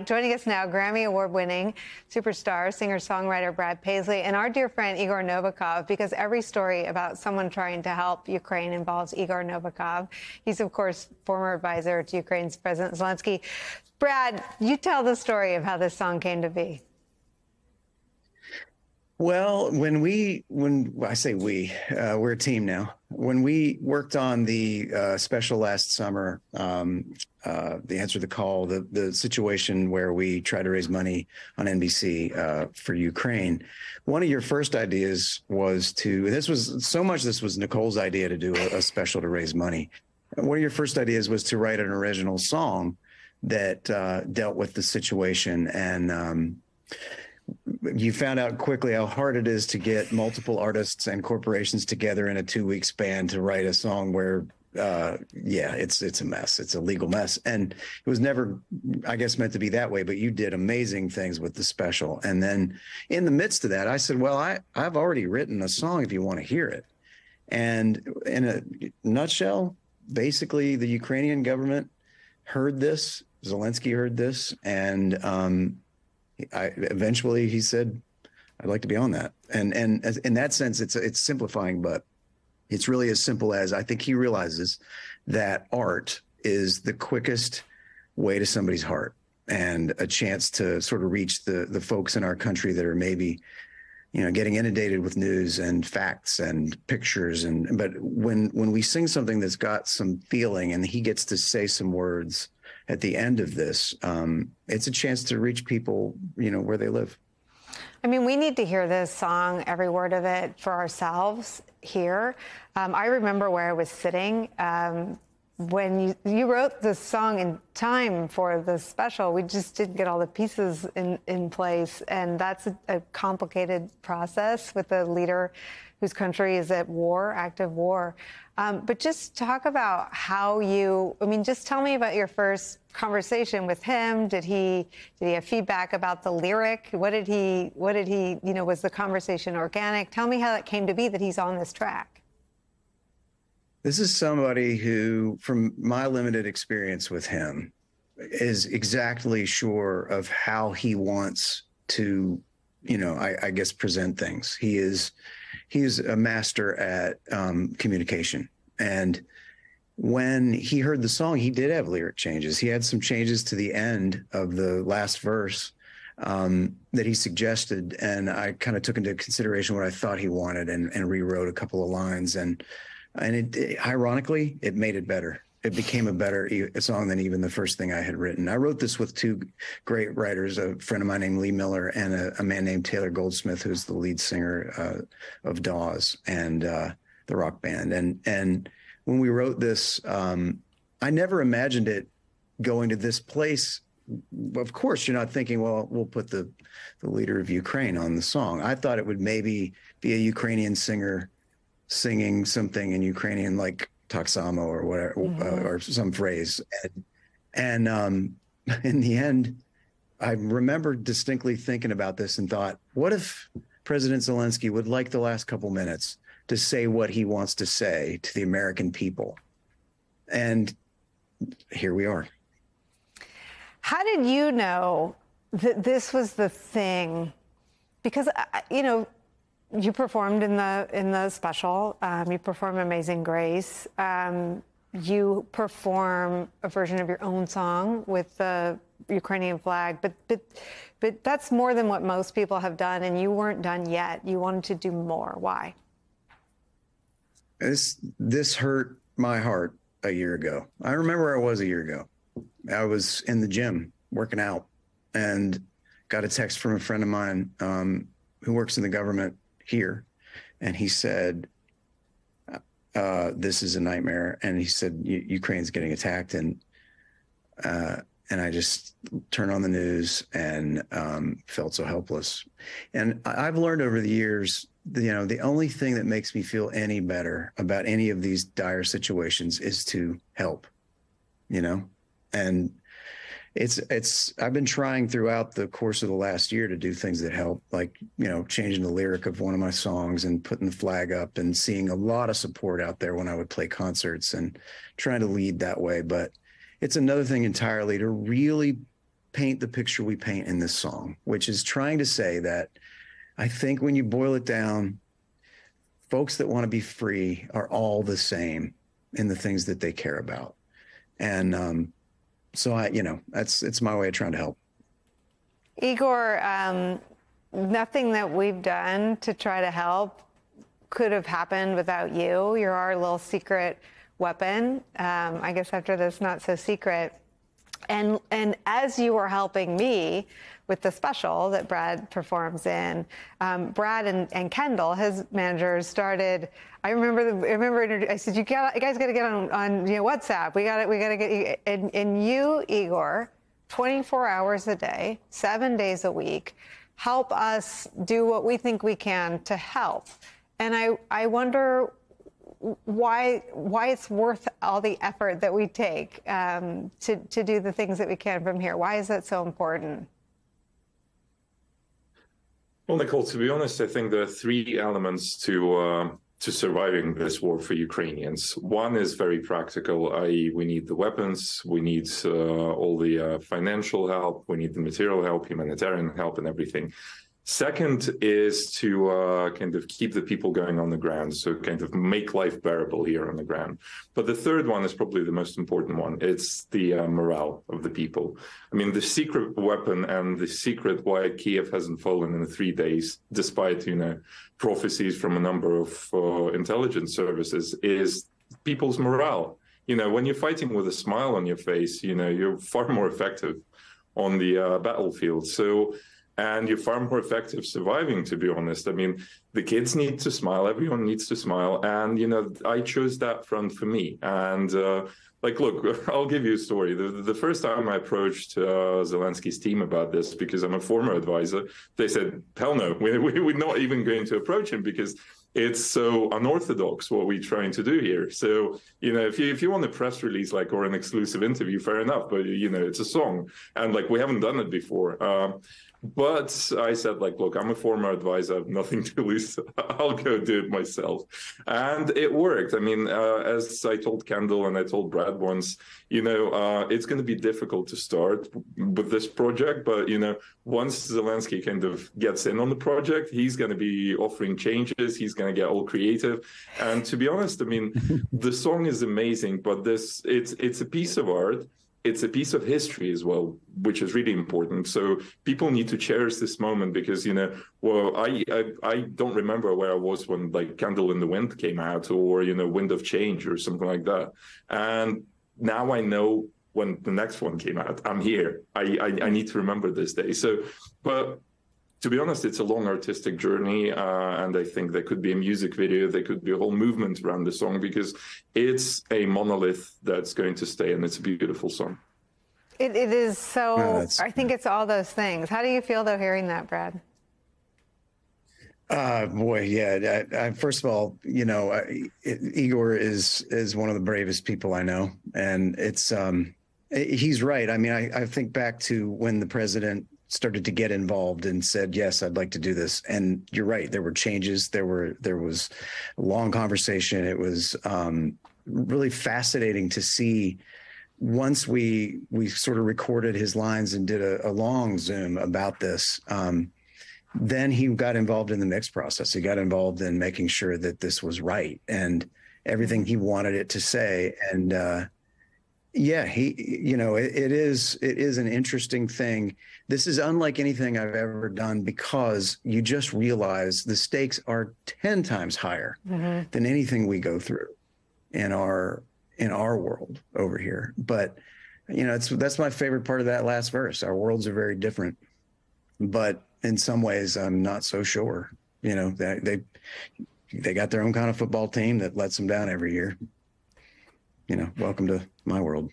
Joining us now, Grammy Award-winning superstar, singer-songwriter Brad Paisley, and our dear friend Igor Novikov, because every story about someone trying to help Ukraine involves Igor Novikov. He's, of course, former advisor to Ukraine's President Zelenskyy. Brad, you tell the story of how this song came to be. Well, when I say we, we're a team now. When we worked on the special last summer, the Answer the Call, the situation where we try to raise money on NBC for Ukraine, one of your first ideas was this was Nicole's idea to do a special to raise money. One of your first ideas was to write an original song that dealt with the situation, and you found out quickly how hard it is to get multiple artists and corporations together in a 2-week span to write a song where, it's a mess. It's a legal mess. And it was never, I guess, meant to be that way, but you did amazing things with the special. And then in the midst of that, I said, well, I've already written a song if you want to hear it. And in a nutshell, basically the Ukrainian government heard this, Zelenskyy heard this, and eventually he said, I'd like to be on that. And in that sense, it's simplifying, but it's really as simple as I think he realizes that art is the quickest way to somebody's heart and a chance to sort of reach the folks in our country that are maybe, getting inundated with news and facts and pictures. But when we sing something that's got some feeling and he gets to say some words at the end of this, it's a chance to reach people, where they live. I mean, we need to hear this song, every word of it, for ourselves here. I remember where I was sitting when you wrote this song in time for the special. We just didn't get all the pieces in place, and that's a complicated process with a leader whose country is at war, active war. But just talk about how just tell me about your first conversation with him. Did he have feedback about the lyric? Was the conversation organic? Tell me how it came to be that he's on this track. This is somebody who, from my limited experience with him, is exactly sure of how he wants to, I guess, present things. He's a master at communication. And when he heard the song, he did have lyric changes. He had some changes to the end of the last verse that he suggested. And I kind of took into consideration what I thought he wanted and rewrote a couple of lines. And ironically, it made it better. It became a better song than even the first thing I had written. I wrote this with two great writers, a friend of mine named Lee Miller and a man named Taylor Goldsmith, who's the lead singer of Dawes and the rock band. And when we wrote this, I never imagined it going to this place. Of course, you're not thinking, well, we'll put the leader of Ukraine on the song. I thought it would maybe be a Ukrainian singer singing something in Ukrainian, like Taksamo or whatever, or some phrase. And in the end, I remember distinctly thinking about this and thought, what if President Zelenskyy would like the last couple minutes to say what he wants to say to the American people? And here we are. How did you know that this was the thing? Because, you performed in the special. You perform Amazing Grace. You perform a version of your own song with the Ukrainian flag. But that's more than what most people have done, and you weren't done yet. You wanted to do more. Why? This hurt my heart a year ago. I remember where I was a year ago. I was in the gym working out and got a text from a friend of mine who works in the government here. And he said, this is a nightmare. And he said, Ukraine's getting attacked. And I just turned on the news and felt so helpless. And I've learned over the years, the only thing that makes me feel any better about any of these dire situations is to help, and I've been trying throughout the course of the last year to do things that help, like, changing the lyric of one of my songs and putting the flag up and seeing a lot of support out there when I would play concerts and trying to lead that way. But it's another thing entirely to really paint the picture we paint in this song, which is trying to say that I think when you boil it down, folks that want to be free are all the same in the things that they care about. And so it's my way of trying to help. Igor, nothing that we've done to try to help could have happened without you. You're our little secret weapon. I guess after this, not so secret. And as you were helping me with the special that Brad performs in, Brad and Kendall, his managers, started. I remember. I said, you guys got to get on WhatsApp. We got to get you. And you, Igor, 24 hours a day, 7 days a week, help us do what we think we can to help. And I wonder why it's worth all the effort that we take to do the things that we can from here. Why is that so important? Well, Nicolle, to be honest, I think there are three elements to surviving this war for Ukrainians. One is very practical, i.e. we need the weapons, we need all the financial help, we need the material help, humanitarian help, and everything. Second is to kind of keep the people going on the ground, so kind of make life bearable here on the ground. But the third one is probably the most important one. It's the morale of the people. I mean, the secret weapon and the secret why Kiev hasn't fallen in 3 days, despite, prophecies from a number of intelligence services, is people's morale. When you're fighting with a smile on your face, you're far more effective on the battlefield. And you're far more effective surviving, to be honest. I mean, the kids need to smile. Everyone needs to smile. And, I chose that front for me. And look, I'll give you a story. The first time I approached Zelensky's team about this, because I'm a former advisor, they said, hell no, we're not even going to approach him because it's so unorthodox what we're trying to do here. So, if you want a press release or an exclusive interview, fair enough. But, it's a song. And we haven't done it before. But I said, look, I'm a former advisor, I have nothing to lose. I'll go do it myself. And it worked. I mean, as I told Kendall and I told Brad once, it's going to be difficult to start with this project. But, once Zelenskyy kind of gets in on the project, he's going to be offering changes. He's going to get all creative. And to be honest, I mean, the song is amazing, but it's a piece of art. It's a piece of history as well, which is really important. So people need to cherish this moment because, I don't remember where I was when Candle in the Wind came out or, Wind of Change or something like that. And now I know when the next one came out, I'm here. I need to remember this day. But to be honest, it's a long artistic journey, and I think there could be a music video, there could be a whole movement around the song because it's a monolith that's going to stay, and it's a beautiful song. It is so, I think it's all those things. How do you feel, though, hearing that, Brad? Boy, yeah. First of all, Igor is one of the bravest people I know, and he's right. I mean, I think back to when the president started to get involved and said, yes, I'd like to do this. And you're right. There were changes. There was a long conversation. It was really fascinating to see once we sort of recorded his lines and did a long Zoom about this. Then he got involved in the mix process. He got involved in making sure that this was right and everything he wanted it to say. And it is an interesting thing. This is unlike anything I've ever done because you just realize the stakes are 10 times higher than anything we go through in our world over here. But, that's my favorite part of that last verse. Our worlds are very different, but in some ways I'm not so sure, they got their own kind of football team that lets them down every year. Welcome to my world.